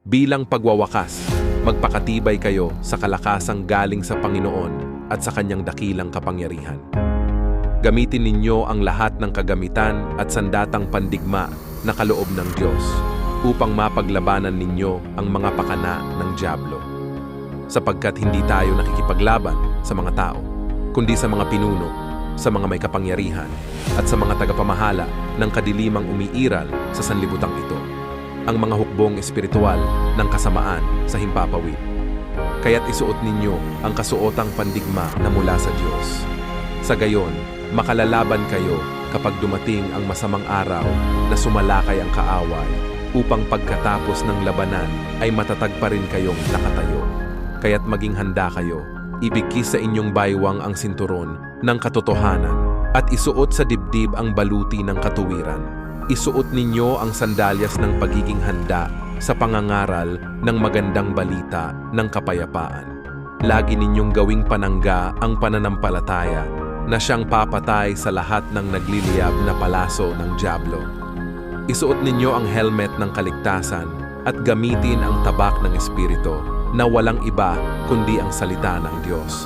Bilang pagwawakas, magpakatibay kayo sa kalakasang galing sa Panginoon at sa kanyang dakilang kapangyarihan. Gamitin ninyo ang lahat ng kagamitan at sandatang pandigma na kaloob ng Diyos upang mapaglabanan ninyo ang mga pakana ng dyablo. Sapagkat hindi tayo nakikipaglaban sa mga tao, kundi sa mga pinuno, sa mga may kapangyarihan, at sa mga tagapamahala ng kadilimang umiiral sa sanlibutang ito, ang mga hukbong espiritual ng kasamaan sa himpapawid. Kaya't isuot ninyo ang kasuotang pandigma na mula sa Diyos. Sa gayon, makalalaban kayo kapag dumating ang masamang araw na sumalakay ang kaaway, upang pagkatapos ng labanan ay matatag pa rin kayong nakatayo. Kaya't maging handa kayo, ibigkis sa inyong baywang ang sinturon ng katotohanan at isuot sa dibdib ang baluti ng katuwiran. Isuot ninyo ang sandalyas ng pagiging handa sa pangangaral ng magandang balita ng kapayapaan. Lagi ninyong gawing panangga ang pananampalataya na siyang papatay sa lahat ng nagliliyab na palaso ng dyablo. Isuot ninyo ang helmet ng kaligtasan at gamitin ang tabak ng Espiritu na walang iba kundi ang salita ng Diyos.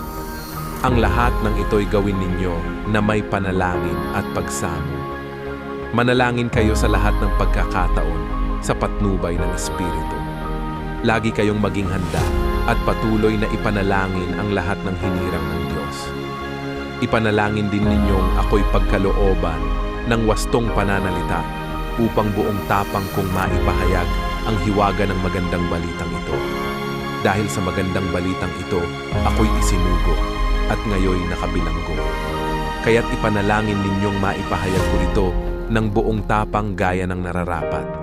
Ang lahat ng ito'y gawin ninyo na may panalangin at pagsamo. Manalangin kayo sa lahat ng pagkakataon sa patnubay ng Espiritu. Lagi kayong maging handa at patuloy na ipanalangin ang lahat ng hinirang ng Diyos. Ipanalangin din ninyong ako'y pagkalooban ng wastong pananalita upang buong tapang kong maipahayag ang hiwaga ng magandang balitang ito. Dahil sa magandang balitang ito, ako'y isinugo at ngayoy nakabilanggo. Kaya't ipanalangin ninyong maipahayag ko ito ng buong tapang gaya ng nararapat.